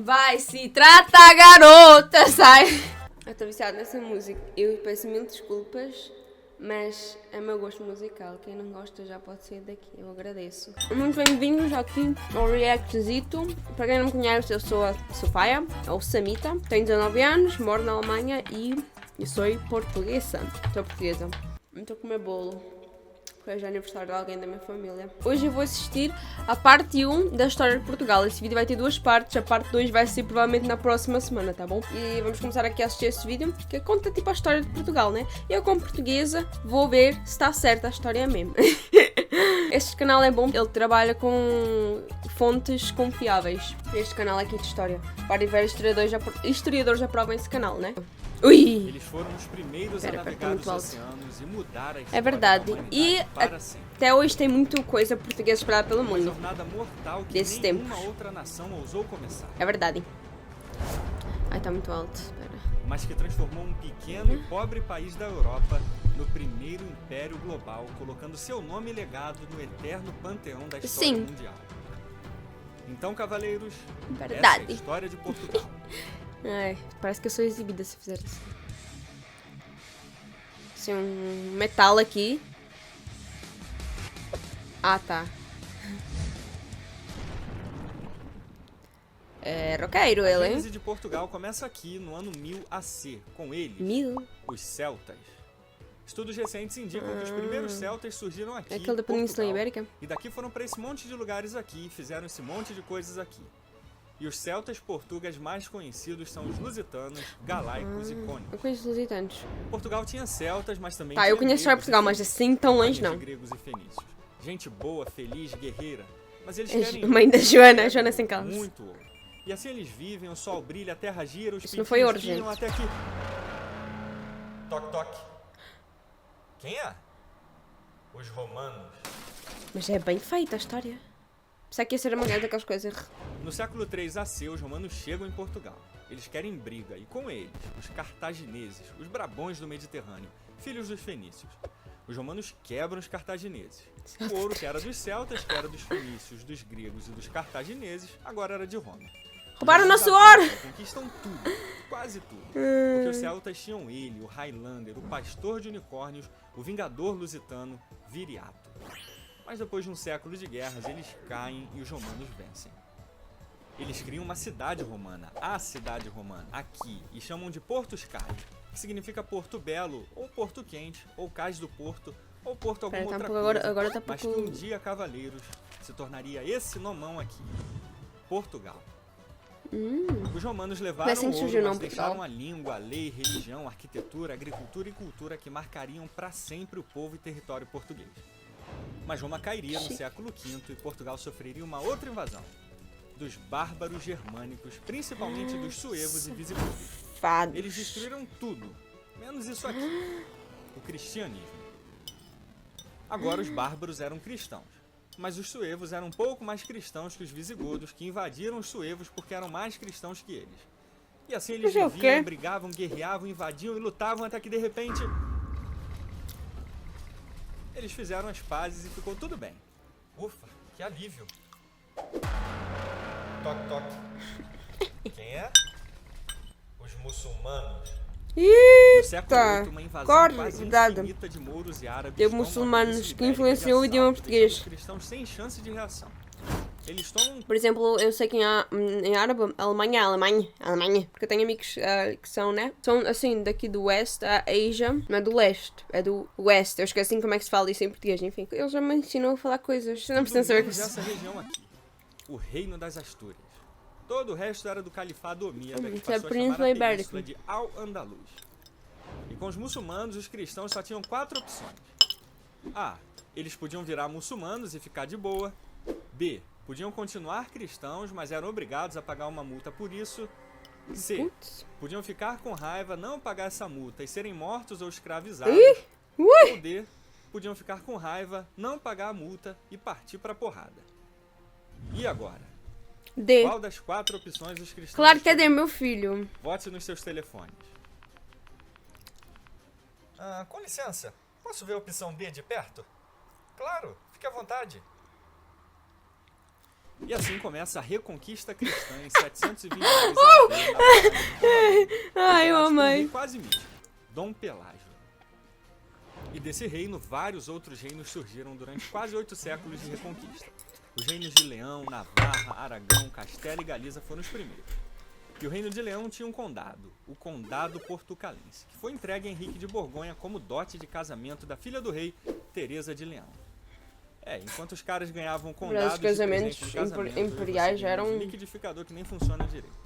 Vai se tratar, garota, sai! Eu estou viciada nessa música. Eu peço mil desculpas, mas é meu gosto musical. Quem não gosta já pode sair daqui. Eu agradeço. Muito bem-vindos aqui ao Reactzito. Para quem não me conhece, eu sou a Sofia, ou Samita. Tenho 19 anos, moro na Alemanha e eu sou portuguesa. Sou portuguesa. Estou a comer bolo. Hoje é aniversário de alguém da minha família. Hoje eu vou assistir à parte 1 da história de Portugal. Este vídeo vai ter duas partes. A parte 2 vai ser provavelmente na próxima semana, tá bom? E vamos começar aqui a assistir este vídeo, que conta tipo a história de Portugal, né? Eu, como portuguesa, vou ver se está certa a história mesmo. Este canal é bom, ele trabalha com fontes confiáveis. Este canal aqui de história. Vários historiadores aprovam esse canal, né? Ui! Eles foram os primeiros a navegar os oceanos e mudar a história É verdade. E até hoje tem muita coisa portuguesa espalhada pelo mundo. Uma jornada mortal que Desses tempos. nenhuma outra nação ousou começar. É verdade. Ai, tá muito alto. Espera. Mas que transformou um pequeno e pobre país da Europa no primeiro império global, colocando seu nome e legado no eterno panteão da história mundial. Então, cavaleiros, Verdade. essa é a história de Portugal. Ai, parece que eu sou exibida se fizer isso. Tem um metal aqui. Ah, tá. É roqueiro A ele, hein? gênese de Portugal começa aqui no ano 1000 AC, com eles, os celtas. Estudos recentes indicam que os primeiros celtas surgiram aqui, É aquele da Península Portugal, Ibérica? e daqui foram para esse monte de lugares aqui e fizeram esse monte de coisas aqui. E os celtas portugueses mais conhecidos são os lusitanos, galaicos e cônicos. Eu conheço os lusitanos. Portugal tinha celtas, mas também Tá, tinha eu conheço só gregos Portugal, e mas fenícios. assim tão longe Rainhas não. de gregos e fenícios. Gente boa, feliz, guerreira. Mas eles É querem a mãe da Joana, a Joana sem calça. muito ouro. E assim eles vivem, o sol brilha, a terra gira, os Isso não foi ouro, pintinhos gente. até que... Toque, toque. Quem é? Os romanos. Mas é bem feita a história. Pensava que ia ser amanhã daquelas coisas. No século 3 AC, os romanos chegam em Portugal. Eles querem briga, e com eles, os cartagineses, os brabões do Mediterrâneo, filhos dos fenícios. Os romanos quebram os cartagineses. O ouro que era dos celtas, que era dos fenícios, dos gregos e dos cartagineses, agora era de Roma. Roubaram o Os nosso romanos ouro! conquistam tudo, quase tudo. Porque os celtas tinham ele, o Highlander, o pastor de unicórnios, o vingador lusitano, Viriato. Mas depois de um século de guerras, eles caem e os romanos vencem. Eles criam uma cidade romana, a cidade romana, aqui, e chamam de Portus Cais, que significa Porto Belo, ou Porto Quente, ou Cais do Porto, ou Porto alguma Pera, tá outra um pouco coisa, agora tá um mas que pouco... um dia, cavaleiros, se tornaria esse nomão aqui, Portugal. Os romanos levaram Mas assim o surgiu ouro, o mas nome deixaram Portugal. a língua, a lei, religião, arquitetura, agricultura e cultura que marcariam para sempre o povo e território português. Mas Roma cairia no século V e Portugal sofreria uma outra invasão, dos bárbaros germânicos, principalmente dos suevos e visigodos. Fados. Eles destruíram tudo, menos isso aqui, o cristianismo. Agora os bárbaros eram cristãos, mas os suevos eram um pouco mais cristãos que os visigodos, que invadiram os suevos porque eram mais cristãos que eles. E assim eles Mas é o viviam, quê? brigavam, guerreavam, invadiam e lutavam até que de repente... eles fizeram as pazes e ficou tudo bem. Ufa, que alívio. Toque, toque. Quem é? Os muçulmanos. No século Eita! VIII, uma invasão Corre, quase cuidado. infinita de mouros e árabes Teve tomam a muçulmanos Península que Ibérica influenciou o de idioma assalto, português. deixando os cristãos sem chance de reação. Eles tomam... Por exemplo, eu sei que em árabe, Alemanha é Alemanha. Alemanha. Porque eu tenho amigos que são, né? São, assim, daqui do West, a Asia. Não é do Leste, é do West. Eu esqueci como é que se fala isso em português. Enfim, eles já me ensinam a falar coisas. Você não precisa saber que essa região aqui, o Reino das Astúrias. Todo o resto era do Califado Omíada, que isso é passou a chamar Península a Ibérica. Península de Al-Andalus. E com os muçulmanos, os cristãos só tinham 4 opções. A. Eles podiam virar muçulmanos e ficar de boa. B. Podiam continuar cristãos, mas eram obrigados a pagar uma multa por isso. C. Putz. Podiam ficar com raiva, não pagar essa multa e serem mortos ou escravizados. Ui! Ou D. Podiam ficar com raiva, não pagar a multa e partir pra porrada. E agora? D. Qual das 4 opções os cristãos Claro que é D, escolheram? meu filho. Vote nos seus telefones. Com licença, posso ver a opção D de perto? Claro, fique à vontade. E assim começa a Reconquista Cristã em 722 AD. Ai, eu Um rei amei. quase mítico, Dom Pelágio. E desse reino, vários outros reinos surgiram durante quase 8 séculos de reconquista. Os reinos de Leão, Navarra, Aragão, Castela e Galiza foram os primeiros. E o reino de Leão tinha um condado, o Condado Portucalense, que foi entregue a Henrique de Borgonha como dote de casamento da filha do rei, Teresa de Leão. Enquanto os caras ganhavam condados Os casamentos de presente de casamento, imperiais já eram... um liquidificador que nem funciona direito.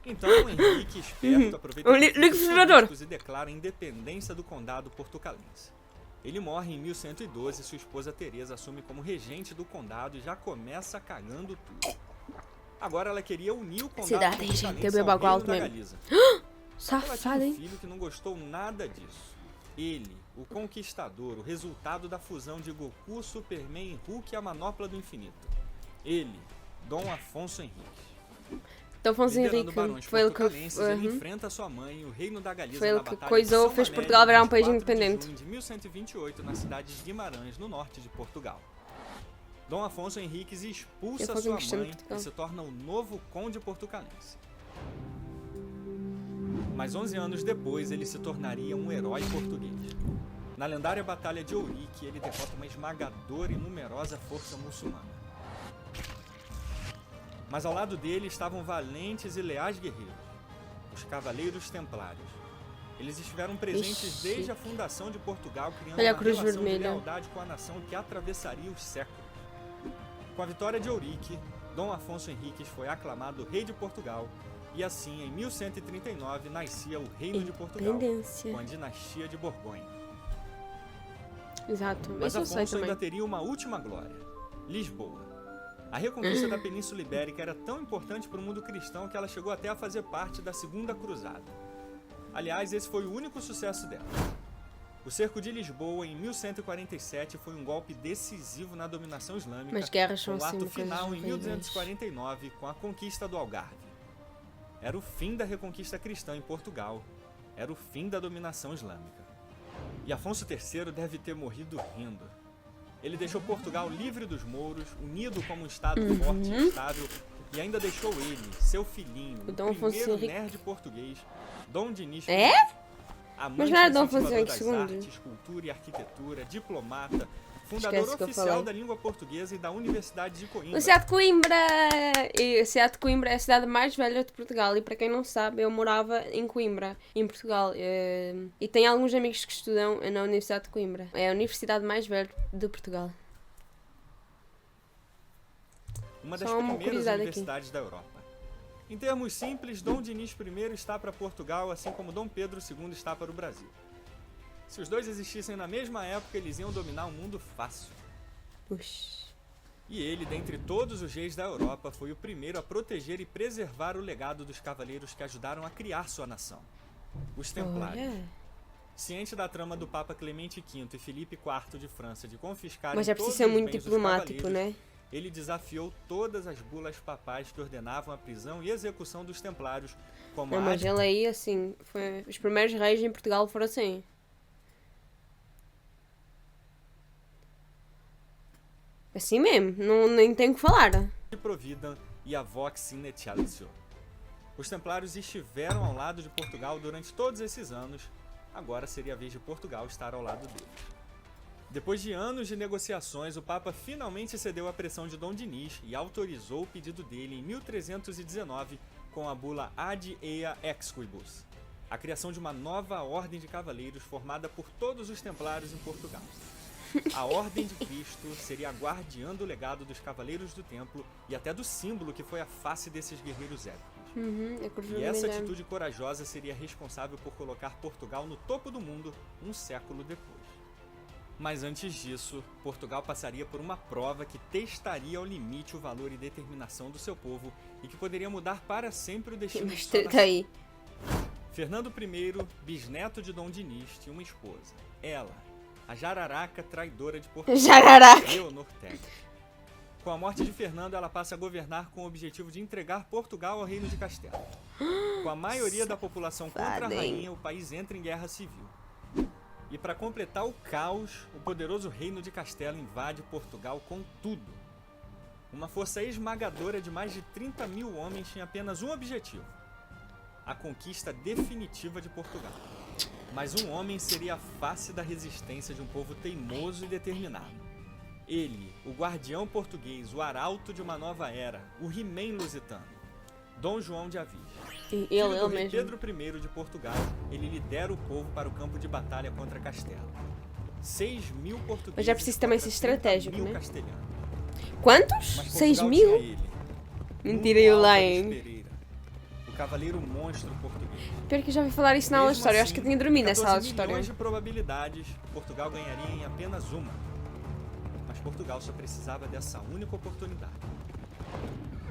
Então o Henrique, esperto, aproveita liquidificador e declara a independência do condado portucalense. Ele morre em 1112 e sua esposa Teresa assume como regente do condado e já começa cagando tudo. Agora ela queria unir o condado Cidade, portucalense gente, ao eu bebo água reino alto da mesmo. Galiza. Ela tinha Safado, um hein? filho que não gostou nada disso. Ele, o Conquistador, o resultado da fusão de Goku, Superman e Hulk e a Manopla do Infinito. Ele, Dom Afonso Henrique. Então Afonso Liderando Henrique barões foi ele que... portucalenses, ele enfrenta sua mãe e o reino da Galiza Foi na ele que Batalha coisou, de São fez Amélie, Portugal virar um país 24 de independente. junho de 1128 na cidade de Guimarães, no norte de Portugal. Dom Afonso Henriques expulsa foi sua conquistando mãe Portugal. e se torna o novo conde portucalense. Mas 11 anos depois, ele se tornaria um herói português. Na lendária Batalha de Ourique, ele derrota uma esmagadora e numerosa força muçulmana. Mas ao lado dele estavam valentes e leais guerreiros, os Cavaleiros Templários. Eles estiveram presentes Ixi. desde a fundação de Portugal, criando Olha a uma cruz relação de vermelha. lealdade com a nação que atravessaria os séculos. Com a vitória de Ourique, Dom Afonso Henriques foi aclamado rei de Portugal e assim, em 1139, nascia o Reino de Portugal, Independência. com a dinastia de Borgonha. Exato, Mas isso eu sei Afonso também. ainda teria uma última glória: Lisboa. A reconquista da Península Ibérica era tão importante para o mundo cristão que ela chegou até a fazer parte da Segunda Cruzada. Aliás, esse foi o único sucesso dela. O cerco de Lisboa, em 1147, foi um golpe decisivo na dominação islâmica, Mas guerras são com o ato sempre final em coisas horríveis. 1249, com a conquista do Algarve. Era o fim da reconquista cristã em Portugal. Era o fim da dominação islâmica. E Afonso III deve ter morrido rindo. Ele deixou Portugal livre dos mouros, unido como um estado forte e estável, e ainda deixou ele, seu filhinho, O o Dom Afonso primeiro Henrique. nerd português, Dom Dinis É? I, amante não era e Dom Afonso incentivador Henrique das II? artes, cultura e arquitetura, diplomata, fundador Esquece que eu oficial falei. da língua portuguesa e da Universidade de Coimbra. O cidade de Coimbra! E a cidade de Coimbra é a cidade mais velha de Portugal. E para quem não sabe, eu morava em Coimbra, em Portugal. E tenho alguns amigos que estudam na Universidade de Coimbra. É a universidade mais velha de Portugal. Uma das Só uma primeiras curiosidade universidades da Europa. Em termos simples, Dom Dinis I está para Portugal, assim como Dom Pedro II está para o Brasil. Se os dois existissem na mesma época, eles iam dominar o mundo fácil. Puxa. E ele, dentre todos os reis da Europa, foi o primeiro a proteger e preservar o legado dos cavaleiros que ajudaram a criar sua nação, os Templários. Olha. Ciente da trama do Papa Clemente V e Filipe IV de França de confiscarem Mas é todos preciso ser os muito bens dos diplomático, cavaleiros, né? ele desafiou todas as bulas papais que ordenavam a prisão e execução dos templários, como Não, a mas ele aí, assim, foi... os primeiros reis em Portugal foram assim. Assim mesmo, não, nem tenho o que falar. de Providam e a Vox Inetialitio. Os templários estiveram ao lado de Portugal durante todos esses anos, agora seria a vez de Portugal estar ao lado deles. Depois de anos de negociações, o Papa finalmente cedeu à pressão de Dom Dinis e autorizou o pedido dele em 1319 com a bula Ad Ea Exquibus, a criação de uma nova ordem de cavaleiros formada por todos os templários em Portugal. A Ordem de Cristo seria a guardiã do legado dos Cavaleiros do Templo e até do símbolo que foi a face desses guerreiros épicos. É cruz E essa vermelha. atitude corajosa seria responsável por colocar Portugal no topo do mundo um século depois. Mas antes disso, Portugal passaria por uma prova que testaria ao limite o valor e determinação do seu povo e que poderia mudar para sempre o destino de Mas sua tá nação. aí. Fernando I, bisneto de Dom Dinis, tinha uma esposa. Ela, a jararaca traidora de Portugal, Jararaca. Leonor Tegue. Com a morte de Fernando, ela passa a governar com o objetivo de entregar Portugal ao Reino de Castela. Com a maioria da população contra a Safado, hein? rainha, o país entra em guerra civil. E para completar o caos, o poderoso Reino de Castela invade Portugal com tudo. uma força esmagadora de mais de 30 mil homens tinha apenas um objetivo: a conquista definitiva de Portugal. Mas um homem seria a face da resistência de um povo teimoso e determinado. Ele, o guardião português, o arauto de uma nova era, o He-Man lusitano, Dom João de Avis. Filho do rei Pedro I de Portugal, ele lidera o povo para o campo de batalha contra Castela. 6 mil portugueses. Mas já precisa também ser estratégico, né? Castelhanos. Quantos? 6 mil? Mentira, eu lá, hein? O cavaleiro monstro português. Pior que eu já ouvi falar isso na aula de história. Eu acho que eu tinha dormido nessa aula de história. 14 milhões de probabilidades, Portugal ganharia em apenas uma. Mas Portugal só precisava dessa única oportunidade.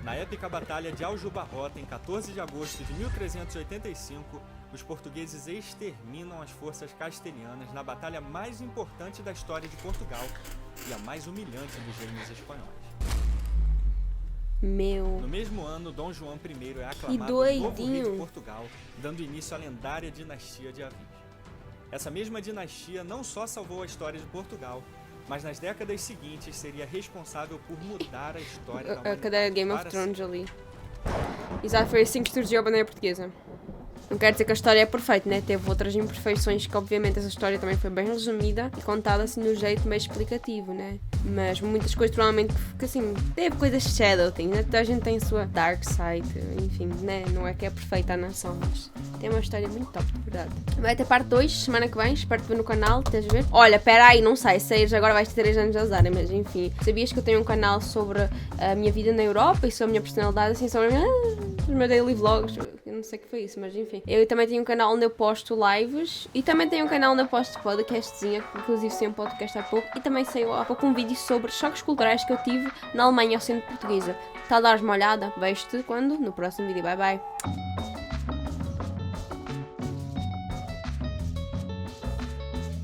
Na épica batalha de Aljubarrota, em 14 de agosto de 1385, os portugueses exterminam as forças castelhanas na batalha mais importante da história de Portugal e a mais humilhante dos reinos espanhóis. No mesmo ano, Dom João I é aclamado novo rei de Portugal, dando início à lendária dinastia de Avis. Essa mesma dinastia não só salvou a história de Portugal, mas nas décadas seguintes seria responsável por mudar a história da humanidade. Cadê a Game of Thrones ali? Exato, foi assim que surgiu a bandeira portuguesa. Não quer dizer que a história é perfeita, né? Teve outras imperfeições que obviamente essa história também foi bem resumida e contada assim de um jeito meio explicativo, né? Mas muitas coisas provavelmente que assim, teve coisas shadow things, né? Toda a gente tem a sua dark side, enfim, né? Não é que é perfeita a nação, mas tem uma história muito top, de verdade. Vai ter parte 2, semana que vem, espero te ver no canal, tens a ver? Olha, pera aí, não sei, saíres agora vais ter 3 anos de azar, mas enfim. Sabias que eu tenho um canal sobre a minha vida na Europa e sobre a minha personalidade, assim, sobre os meus daily vlogs, eu não sei o que foi isso, mas enfim. Eu também tenho um canal onde eu posto lives e também tenho um canal onde eu posto podcastzinha, inclusive saiu um podcast há pouco, e também saiu há pouco um vídeo sobre choques culturais que eu tive na Alemanha ao centro portuguesa. Tá a dar-me uma olhada? Vejo-te quando? No próximo vídeo. Bye bye!